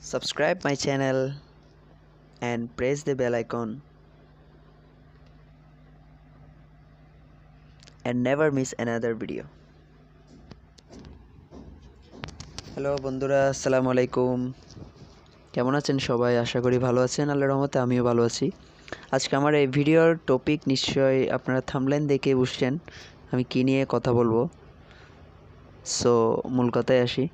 Subscribe my channel and press the bell icon and never miss another video. Hello বন্ধুরা, আসসালামু আলাইকুম। কেমন আছেন সবাই? আশা করি ভালো আছেন। আল্লাহর রহমতে আমিও ভালো আছি। আজকে আমার এই ভিডিওর টপিক নিশ্চয়ই আপনারা থাম্বনেল দেখে বুঝছেন আমি কী নিয়ে কথা বলবো। সো মূল কথায় আসি।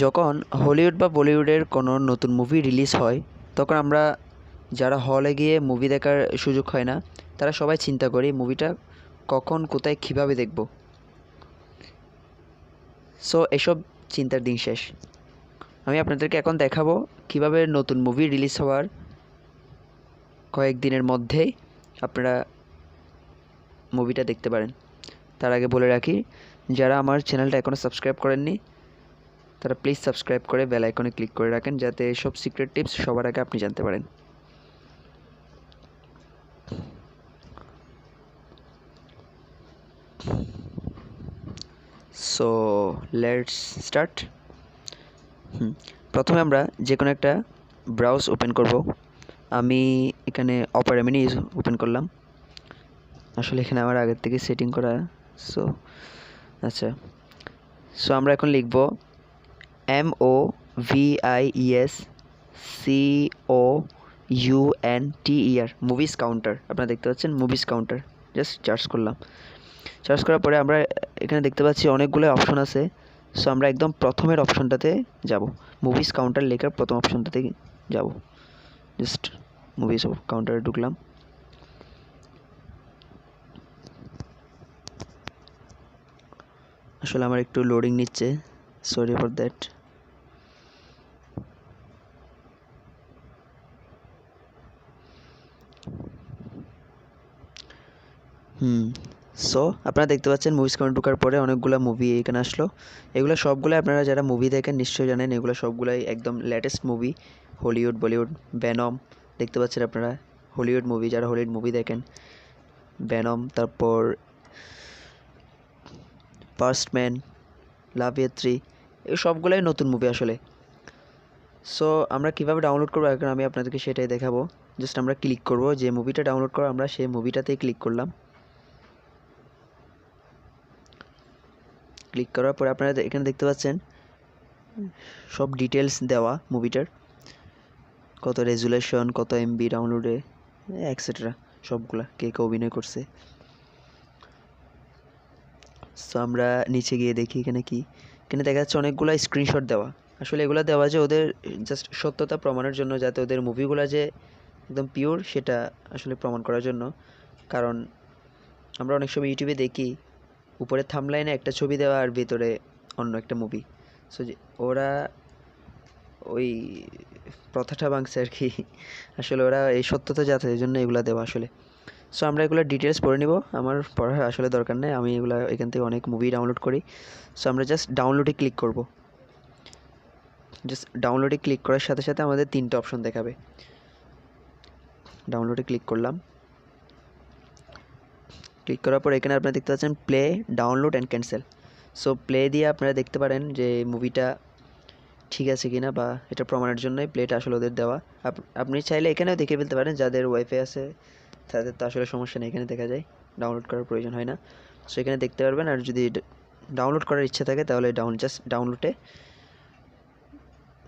যখন হলিউড বা বলিউডের কোনো নতুন মুভি রিলিজ হয়, তখন আমরা যারা হলে গিয়ে মুভি দেখার সুযোগ হয় না, তারা সবাই চিন্তা করি মুভিটা কখন, কোথায়, কীভাবে দেখব। সো এসব চিন্তার দিন শেষ। আমি আপনাদেরকে এখন দেখাবো কিভাবে নতুন মুভি রিলিজ হওয়ার কয়েকদিনের মধ্যেই আপনারা মুভিটা দেখতে পারেন। তার আগে বলে রাখি, যারা আমার চ্যানেলটা এখনও সাবস্ক্রাইব করেননি তারা প্লিজ সাবস্ক্রাইব করে বেল আইকনে ক্লিক করে রাখেন, যাতে এসব সিক্রেট টিপস সবার আগে আপনি জানতে পারেন। So let's start. প্রথমে আমরা যে কোনো একটা ব্রাউজ ওপেন করব। আমি এখানে অপেরা মিনি ওপেন করলাম। আসলে এখানে আমার আগের থেকে সেটিং করা। আচ্ছা, আমরা এখন লিখব MOVIES COUNTER মুভিস কাউন্টার। আপনারা দেখতে পাচ্ছেন মুভিস কাউন্টার। জাস্ট সার্চ করলাম। সার্চ করার পরে আমরা এখানে দেখতে পাচ্ছি অনেকগুলো অপশন আছে। সো আমরা একদম প্রথমের অপশনটাতে যাব, মুভিস কাউন্টার লেখার প্রথম অপশনটাতে যাব। জাস্ট মুভিস কাউন্টারে ঢুকলাম। আসলে আমার একটু লোডিং নিচ্ছে, সরি ফর দ্যাট। সো আপনারা দেখতে পাচ্ছেন মুভিস কাউন্টার ঢোকার পরে অনেকগুলো মুভি এখানে আসলো। এগুলো সবগুলো আপনারা যারা মুভি দেখেন নিশ্চয়ই জানেন, এগুলো সবগুলাই একদম latest movie. Hollywood, Bollywood, venom দেখতে পাচ্ছেন আপনারা। হলিউড মুভি, যারা হলিউড মুভি দেখেন, ভেনম, তারপর ফার্স্টম্যান, লাভ ইয়াত্রী, এই সবগুলাই নতুন মুভি আসলে। সো আমরা কীভাবে ডাউনলোড করবো এখন আমি আপনাদেরকে সেটাই দেখাবো। জাস্ট আমরা ক্লিক করব, যে মুভিটা ডাউনলোড করবো আমরা সেই মুভিটাতেই ক্লিক করলাম। ক্লিক করার পরে আপনারা এখানে দেখতে পাচ্ছেন সব ডিটেলস দেওয়া মুভিটার, কত রেজুলেশন, কত এমবি ডাউনলোডে, এক্সেট্রা সবগুলা, কে কে অভিনয় করছে। সো আমরা নিচে গিয়ে দেখি এখানে কি। এখানে দেখা যাচ্ছে অনেকগুলো স্ক্রিনশট দেওয়া। আসলে এগুলো দেওয়া যে ওদের জাস্ট সত্যতা প্রমাণের জন্য, যাতে ওদের মুভিগুলো যে একদম পিওর সেটা আসলে প্রমাণ করার জন্য। কারণ আমরা অনেক সময় ইউটিউবে দেখি উপরে থাম্বনেইলে একটা ছবি দেওয়া আর ভিতরে অন্য একটা মুভি। সো ওরা ওই প্রথাটা ভাঙছে আর কি। আসলে ওরা এই সত্যতা যাচাইয়ের জন্য এগুলো দেওয়া আসলে। সো আমরা এগুলো ডিটেলস পড়ে নিব। আমার পড়ার আসলে দরকার নেই, আমি এগুলো এখান থেকে অনেক মুভি ডাউনলোড করি। সো আমরা জাস্ট ডাউনলোডে ক্লিক করব। জাস্ট ডাউনলোডে ক্লিক করার সাথে সাথে আমাদের তিনটা অপশন দেখাবে। ডাউনলোডে ক্লিক করলাম। ক্লিক করার পর এখানে আপনারা দেখতে পাচ্ছেন play, download and cancel. So play দিয়ে আপনারা দেখতে পারেন যে মুভিটা ঠিক আছে কিনা, বা এটা প্রমাণের জন্যই প্লেটা আসলে ওদের দেওয়া। আপনি চাইলে এখানেও দেখে ফেলতে পারেন, যাদের ওয়াইফাই আছে তাদের তো আসলে সমস্যা নেই, এখানে দেখা যায়, ডাউনলোড করার প্রয়োজন হয় না। সো এখানে দেখতে পারবেন। আর যদি ডাউনলোড করার ইচ্ছা থাকে তাহলে জাস্ট ডাউনলোডে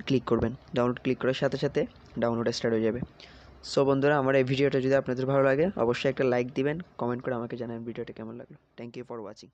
ক্লিক করবেন। ডাউনলোড ক্লিক করার সাথে সাথে ডাউনলোড স্টার্ট হয়ে যাবে। সো বন্ধুরা, আমার এই ভিডিওটা যদি আপনাদের ভালো লাগে অবশ্যই একটা লাইক দিবেন, কমেন্ট করে আমাকে জানাবেন ভিডিওটা কেমন লাগলো। Thank you for watching.